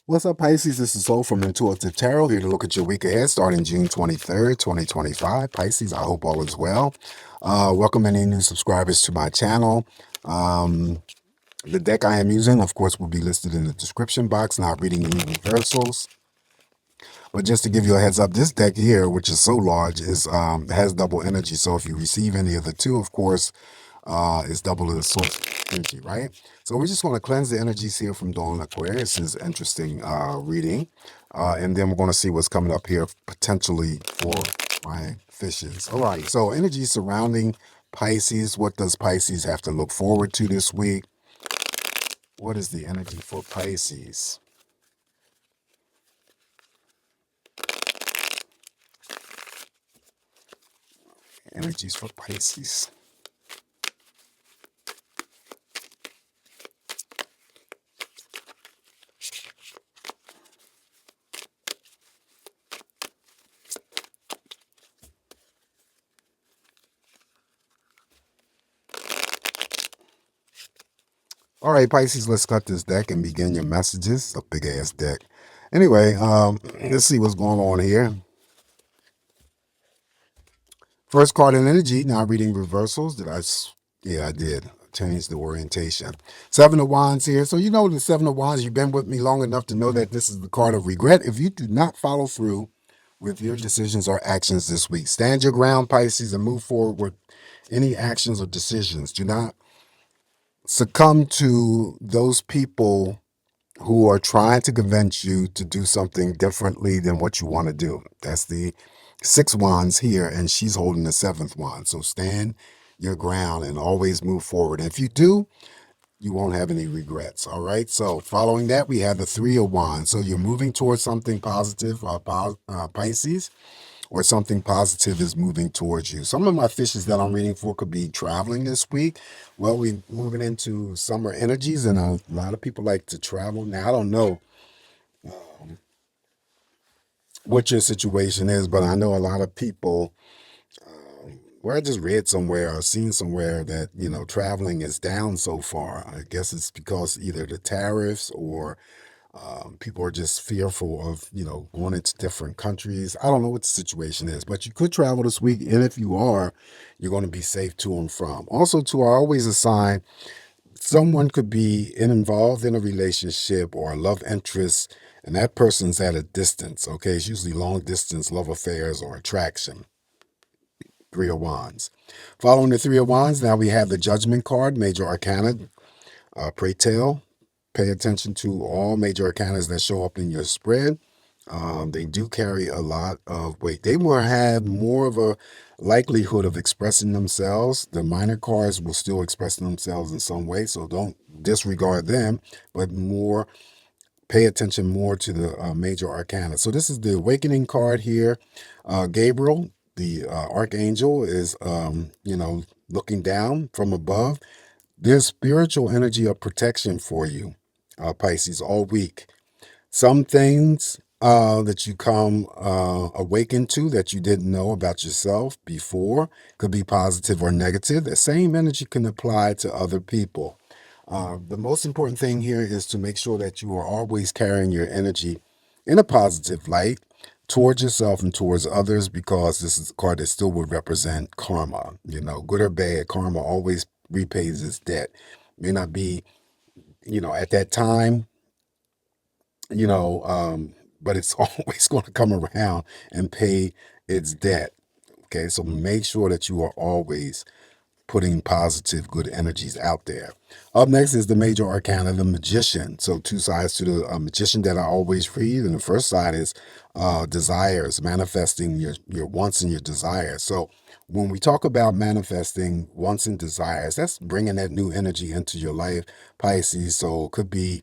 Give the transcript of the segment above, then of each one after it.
What's up, Pisces? This is Soul from Intuitive Tarot, here to look at your week ahead starting June 23rd, 2025. Pisces, I hope all is well. Welcome any new subscribers to my channel. The deck I am using, of course, will be listed in the description box, not reading any reversals. But just to give you a heads up, this deck here, which is so large, has double energy. So if you receive any of the two, of course, it's double the source energy, right? So we're just going to cleanse the energies here from Dawn Aquarius. This is interesting reading. And then we're going to see what's coming up here potentially for my fishes. All right, so energy surrounding Pisces. What does Pisces have to look forward to this week? What is the energy for Pisces? Energies for Pisces. All right, Pisces, let's cut this deck and begin your messages. A big ass deck. Anyway, let's see what's going on here. First card in energy, now reading reversals. Yeah, I did. Change the orientation. Seven of Wands here. So you know the Seven of Wands, you've been with me long enough to know that this is the card of regret. If you do not follow through with your decisions or actions this week, stand your ground, Pisces, and move forward with any actions or decisions. Do not succumb to those people who are trying to convince you to do something differently than what you want to do. That's the Six Wands here, and she's holding the seventh wand. So stand your ground and always move forward. And if you do, you won't have any regrets. All right. So following that, we have the Three of Wands. So you're moving towards something positive, Pisces, or something positive is moving towards you. Some of my fishes that I'm reading for could be traveling this week. Well, we're moving into summer energies, and a lot of people like to travel. Now, I don't know what your situation is, but I know a lot of people, where I just read somewhere or seen somewhere that, traveling is down so far. I guess it's because either the tariffs or people are just fearful of, going into different countries. I don't know what the situation is, but you could travel this week. And if you are, you're going to be safe to and from. Also, too, I always assign someone could be involved in a relationship or a love interest, and that person's at a distance. Okay. It's usually long distance love affairs or attraction. Three of Wands. Following the Three of Wands, now we have the Judgment card, Major Arcana. Pray tell. Pay attention to all major arcanas that show up in your spread. They do carry a lot of weight. They will have more of a likelihood of expressing themselves. The minor cards will still express themselves in some way, so don't disregard them, but pay attention more to the major arcana. So this is the Awakening card here. Gabriel, the archangel, is looking down from above. There's spiritual energy of protection for you, Pisces, all week. Some things that you come awakened to that you didn't know about yourself before could be positive or negative. The same energy can apply to other people. The most important thing here is to make sure that you are always carrying your energy in a positive light towards yourself and towards others, because this is a card that still would represent karma. Good or bad, karma always repays its debt. May not be, at that time, but it's always going to come around and pay its debt. Okay, so make sure that you are always putting positive, good energies out there. Up next is the Major Arcana, the Magician. So two sides to the Magician that I always read. And the first side is desires, manifesting your wants and your desires. So when we talk about manifesting wants and desires, that's bringing that new energy into your life, Pisces. So it could be,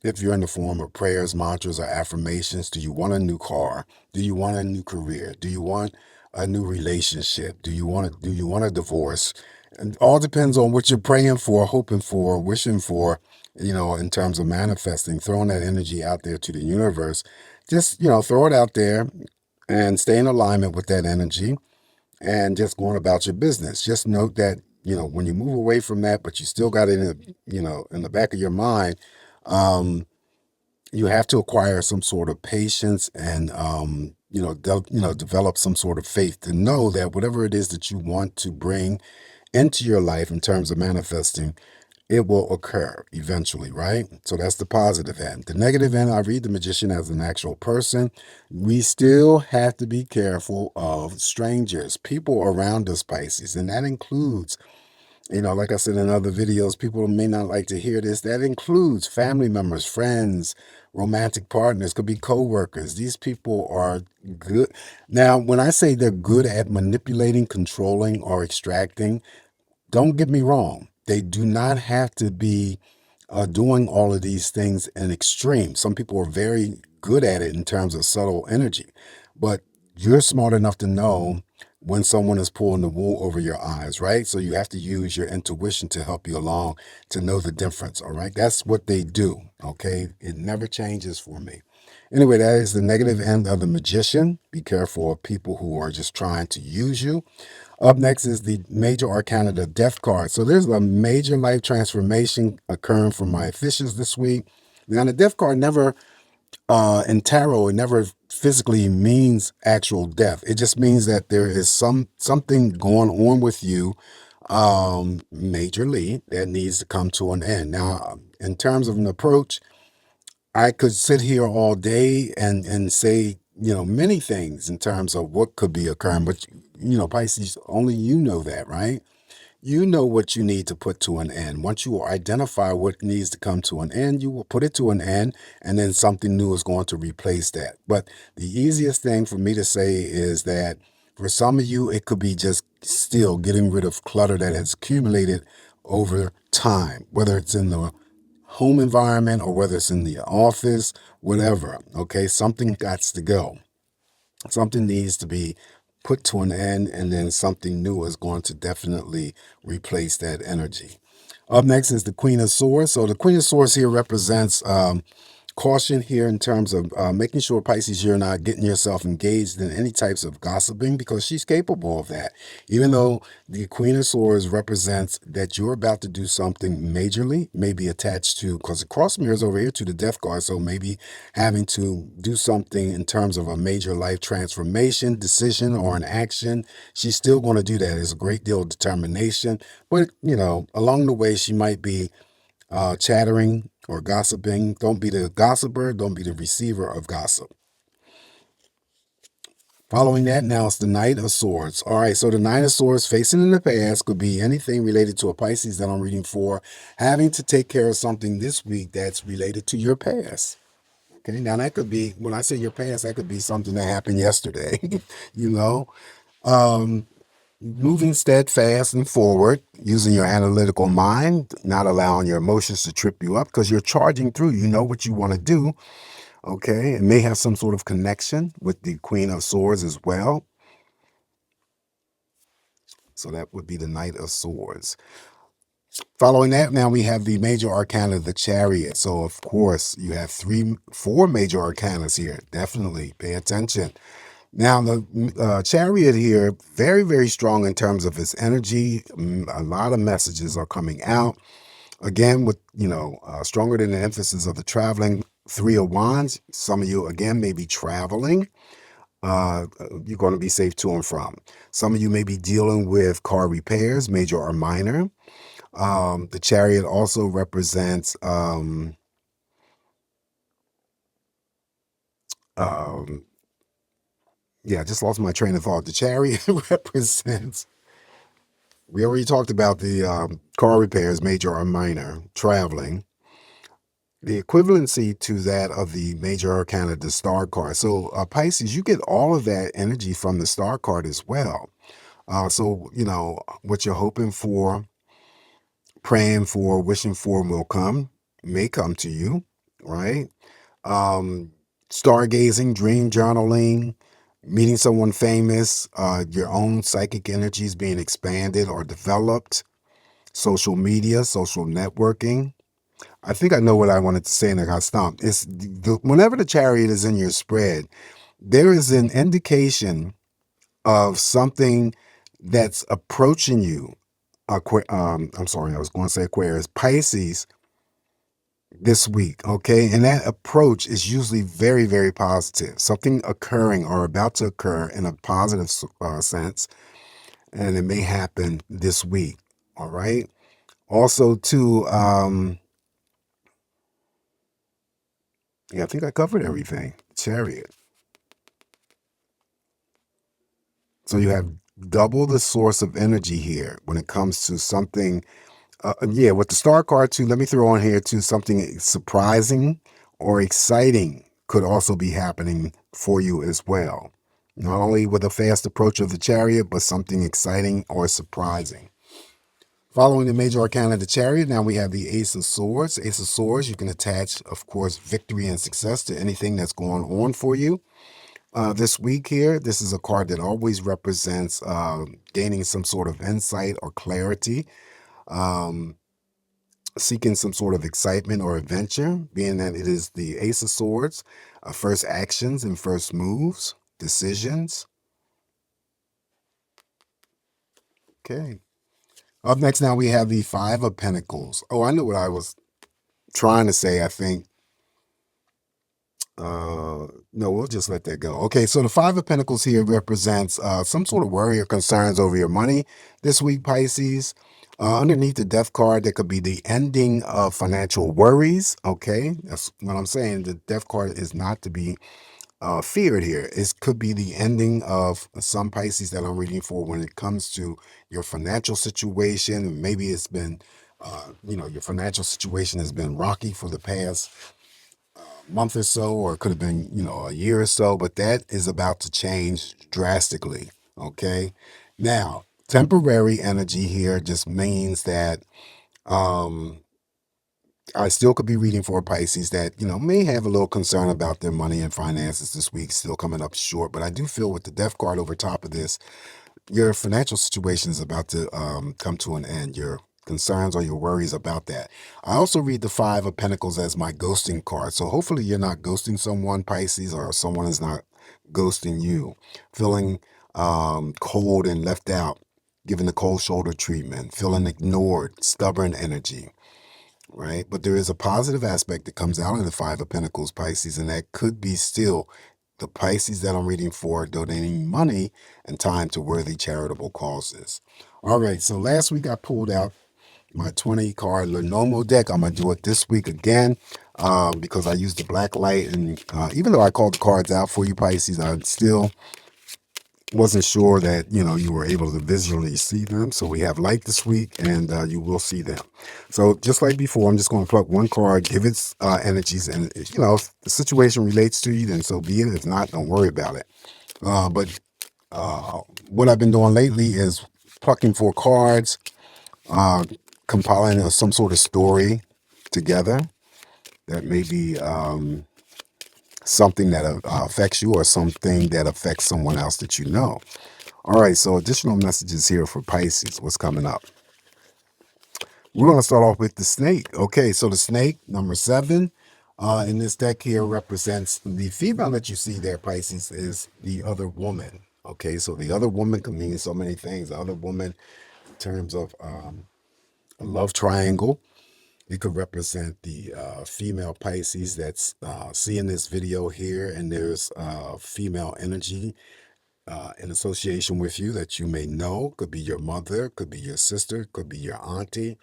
if you're in the form of prayers, mantras, or affirmations. Do you want a new car? Do you want a new career? Do you want a new relationship? Do you want a divorce? And all depends on what you're praying for, hoping for, wishing for, in terms of manifesting, throwing that energy out there to the universe. Just, throw it out there and stay in alignment with that energy and just going about your business. Just note that, when you move away from that, but you still got it in the back of your mind, you have to acquire some sort of patience and develop some sort of faith to know that whatever it is that you want to bring into your life in terms of manifesting, it will occur eventually, right? So that's the positive end. The negative end, I read the magician as an actual person. We still have to be careful of strangers, people around us, Pisces, and that includes, like I said in other videos, people may not like to hear this. That includes family members, friends, romantic partners, could be co-workers. These people are good. Now, when I say they're good at manipulating, controlling, or extracting, don't get me wrong. They do not have to be doing all of these things in extreme. Some people are very good at it in terms of subtle energy, but you're smart enough to know when someone is pulling the wool over your eyes, right? So you have to use your intuition to help you along to know the difference, all right? That's what they do, okay? It never changes for me. Anyway, that is the negative end of the magician. Be careful of people who are just trying to use you. Up next is the major arcana, the death card. So there's a major life transformation occurring for my officials this week. Now, the death card never, in tarot, it never physically means actual death. It just means that there is something going on with you, majorly, that needs to come to an end. Now, in terms of an approach, I could sit here all day and say, many things in terms of what could be occurring, but Pisces, only you know that, right? You know what you need to put to an end. Once you identify what needs to come to an end, you will put it to an end, and then something new is going to replace that. But the easiest thing for me to say is that for some of you, it could be just still getting rid of clutter that has accumulated over time, whether it's in the home environment or whether it's in the office, whatever. Okay, something got to go. Something needs to be put to an end, and then something new is going to definitely replace that energy. Up next is the Queen of Swords. So the Queen of Swords here represents caution here in terms of making sure, Pisces, you're not getting yourself engaged in any types of gossiping, because she's capable of that. Even though the Queen of Swords represents that you're about to do something majorly, maybe attached to, because the cross mirrors over here to the death card, so maybe having to do something in terms of a major life transformation, decision, or an action. She's still going to do that. There's a great deal of determination, but along the way, she might be chattering or gossiping. Don't be the gossiper. Don't be the receiver of gossip. Following that, now it's the Knight of Swords. All right, so the Knight of Swords facing in the past could be anything related to a Pisces that I'm reading for, having to take care of something this week that's related to your past. Okay, now that could be, when I say your past, that could be something that happened yesterday, you know. Moving steadfast and forward, using your analytical mind, not allowing your emotions to trip you up, because you're charging through. You know what you want to do. Okay, it may have some sort of connection with the Queen of Swords as well. So that would be the Knight of Swords. Following that, now we have the major arcana, the Chariot. So of course you have four major arcanas here. Definitely pay attention. Now, the Chariot here, very, very strong in terms of its energy. A lot of messages are coming out. Again, with, stronger than the emphasis of the traveling Three of Wands. Some of you, again, may be traveling. You're going to be safe to and from. Some of you may be dealing with car repairs, major or minor. The Chariot also represents yeah, I just lost my train of thought. The Chariot represents, we already talked about the car repairs, major or minor, traveling. The equivalency to that of the major arcana, the star card. So Pisces, you get all of that energy from the star card as well. So, what you're hoping for, praying for, wishing for will come, may come to you, right? Stargazing, dream journaling, meeting someone famous, your own psychic energies being expanded or developed, social media, social networking. I think I know what I wanted to say and I got stumped. Whenever the Chariot is in your spread, there is an indication of something that's approaching you. I'm sorry, I was going to say Aquarius. Pisces, this week, okay? And that approach is usually very, very positive. Something occurring or about to occur in a positive sense, and it may happen this week, all right? Also, too, yeah, I think I covered everything. Chariot. So you have double the source of energy here when it comes to something. Yeah, with the star card too, let me throw on here too something surprising or exciting could also be happening for you as well. Not only with a fast approach of the chariot, but something exciting or surprising. Following the major arcana of the chariot, now we have the Ace of Swords. Ace of Swords, you can attach, of course, victory and success to anything that's going on for you. This week here, this is a card that always represents gaining some sort of insight or clarity. Um, Seeking some sort of excitement or adventure, being that it is the Ace of Swords, first actions and first moves, decisions. Okay. Up next, now we have the Five of Pentacles. Oh, I know what I was trying to say, I think. No, we'll just let that go. Okay, so the Five of Pentacles here represents some sort of worry or concerns over your money this week, Pisces. Underneath the Death card, there could be the ending of financial worries. Okay, that's what I'm saying. The Death card is not to be feared here. It could be the ending of some Pisces that I'm reading for when it comes to your financial situation. Maybe it's been, your financial situation has been rocky for the past month or so, or it could have been, a year or so, but that is about to change drastically. Okay. Now, temporary energy here just means that um, I still could be reading for Pisces that, may have a little concern about their money and finances this week, still coming up short. But I do feel with the Death card over top of this, your financial situation is about to come to an end. Your concerns or your worries about that. I also read the Five of Pentacles as my ghosting card. So hopefully you're not ghosting someone, Pisces, or someone is not ghosting you. Feeling cold and left out, given the cold shoulder treatment, feeling ignored, stubborn energy, right? But there is a positive aspect that comes out of the Five of Pentacles, Pisces, and that could be still the Pisces that I'm reading for donating money and time to worthy charitable causes. All right, so last week I pulled out my 20 card Lenomo deck. I'm going to do it this week again because I used the black light. And even though I called the cards out for you, Pisces, I still wasn't sure that you were able to visually see them. So we have light this week, and you will see them. So just like before, I'm just going to pluck one card, give its energies, and if the situation relates to you, then so be it. If not, don't worry about it. But what I've been doing lately is plucking four cards, uh, compiling some sort of story together that may be something that affects you or something that affects someone else that you know. All right, so additional messages here for Pisces. What's coming up? We're going to start off with the snake. Okay, so the snake, number 7, in this deck here represents the female that you see there, Pisces, is the other woman. Okay, so the other woman can mean so many things. The other woman, in terms of a love triangle, it could represent the female Pisces that's seeing this video here, and there's female energy in association with you that you may know. Could be your mother, could be your sister, could be your auntie,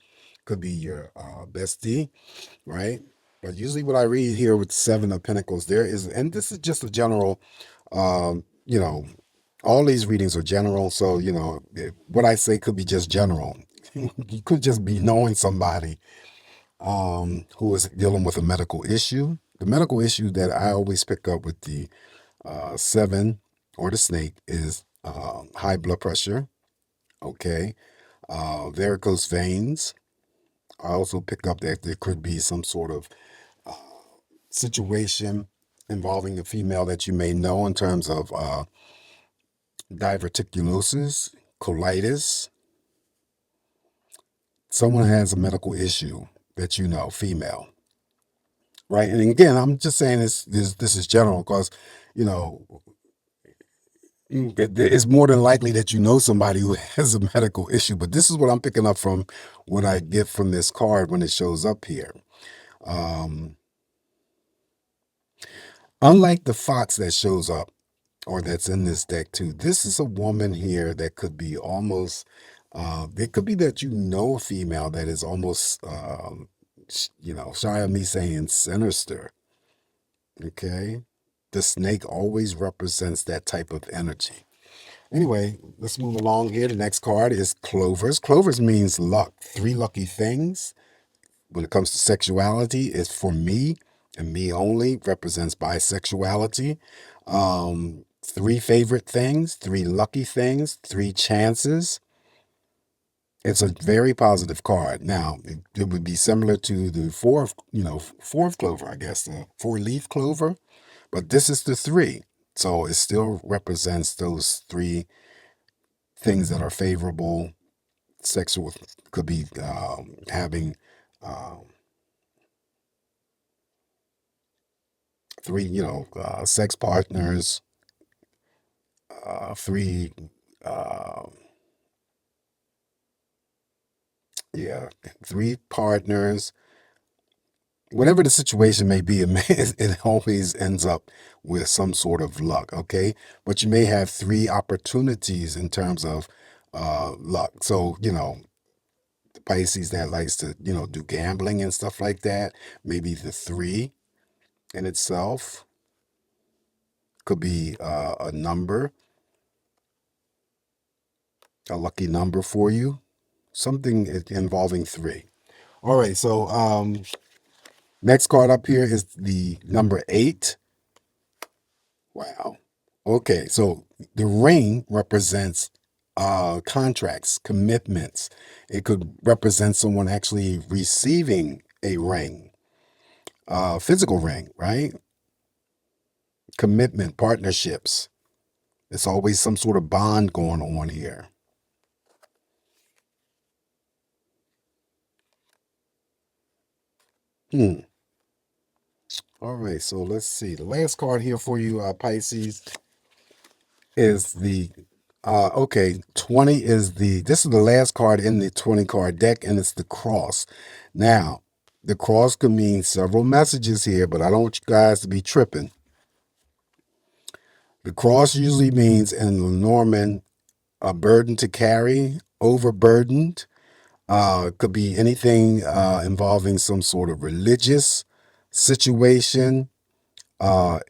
could be your bestie, right? But usually what I read here with 7 of Pentacles, there is, and this is just a general, um, you know, all these readings are general. So, what I say could be just general. You could just be knowing somebody who is dealing with a medical issue. The medical issue that I always pick up with the 7 or the snake is high blood pressure, okay, varicose veins. I also pick up that there could be some sort of uh, situation involving a female that you may know in terms of diverticulosis, colitis. Someone has a medical issue that you know, female, right? And again, I'm just saying this is general because, you know, it's more than likely that you know somebody who has a medical issue. But this is what I'm picking up from what I get from this card when it shows up here. Um, Unlike the fox that shows up or that's in this deck too, this is a woman here that could be almost, it could be that you know a female that is almost, shy of me saying sinister. Okay. The snake always represents that type of energy. Anyway, let's move along here. The next card is clovers. Clovers means luck, three lucky things. When it comes to sexuality, it's for me and me only, represents bisexuality. Three favorite things, three lucky things, three chances. It's a very positive card. Now, it would be similar to the fourth clover, I guess, the four-leaf clover, but this is the three. So it still represents those three things that are favorable. Sexual could be having um, three, sex partners, three, uh, yeah, three partners. Whatever the situation may be, it always ends up with some sort of luck, okay? But you may have three opportunities in terms of luck. So, the Pisces that likes to, do gambling and stuff like that, maybe the three in itself could be a number, a lucky number for you, something involving three. All right, so next card up here is the number 8. Wow. Okay, so the ring represents contracts, commitments. It could represent someone actually receiving a ring, physical ring, right? Commitment, partnerships. There's always some sort of bond going on here. Hmm. All right, so let's see. The last card here for you, Pisces, is the okay, 20 is this is the last card in the 20 card deck, and it's the cross. Now, the cross could mean several messages here, but I don't want you guys to be tripping. The cross usually means in Lenormand a burden to carry, overburdened. Could be anything involving some sort of religious situation.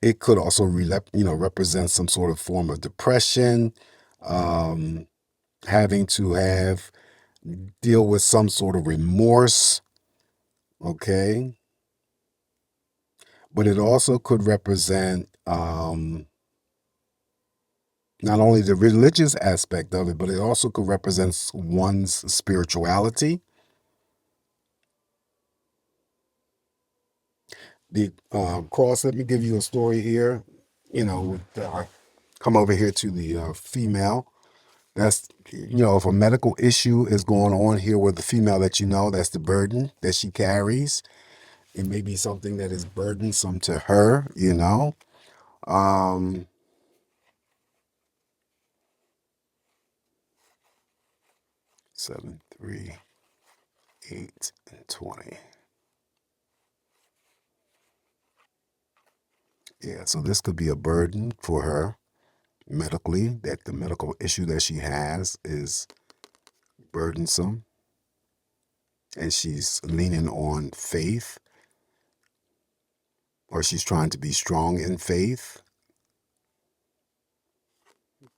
It could also represent some sort of form of depression, um, having to deal with some sort of remorse. Okay, but it also could represent not only the religious aspect of it, but it also could represent one's spirituality. The cross. Let me give you a story here. Come over here to the female. That's, if a medical issue is going on here with the female that that's the burden that she carries. It may be something that is burdensome to her. Um, 7, 3, 8, and 20. Yeah, so this could be a burden for her medically, that the medical issue that she has is burdensome, and she's leaning on faith, or she's trying to be strong in faith.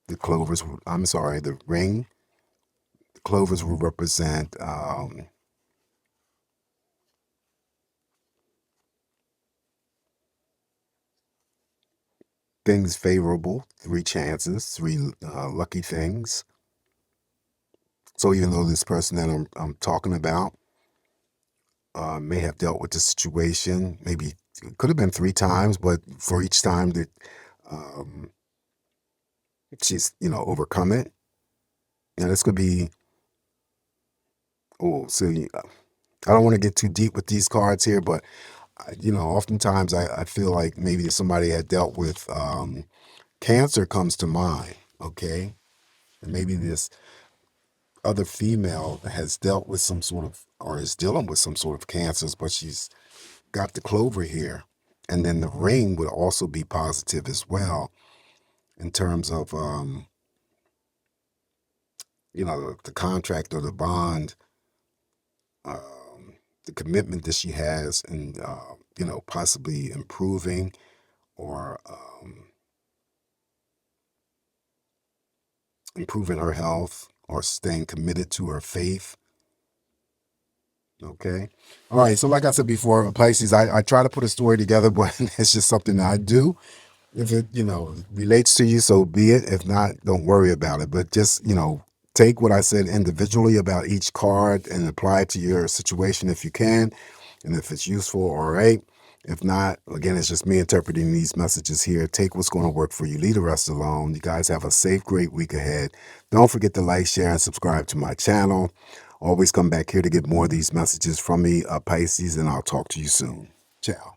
The ring, the clovers will represent things favorable, three chances, three lucky things. So even though this person that I'm talking about may have dealt with the situation, maybe it could have been three times, but for each time that um, she's overcome it. Now this could be, I don't want to get too deep with these cards here, but oftentimes I feel like maybe somebody had dealt with cancer comes to mind. Okay, and maybe this other female has dealt with some sort of, or is dealing with some sort of cancers, but she's got the clover here. And then the ring would also be positive as well in terms of, the contract or the bond, the commitment that she has, and, possibly improving or improving her health or staying committed to her faith. Okay. All right. So like I said before, Pisces, I try to put a story together, but it's just something that I do. If it, relates to you, so be it. If not, don't worry about it. But just, take what I said individually about each card and apply it to your situation if you can. And if it's useful, all right. If not, again, it's just me interpreting these messages here. Take what's going to work for you. Leave the rest alone. You guys have a safe, great week ahead. Don't forget to like, share, and subscribe to my channel. Always come back here to get more of these messages from me, Pisces, and I'll talk to you soon. Ciao.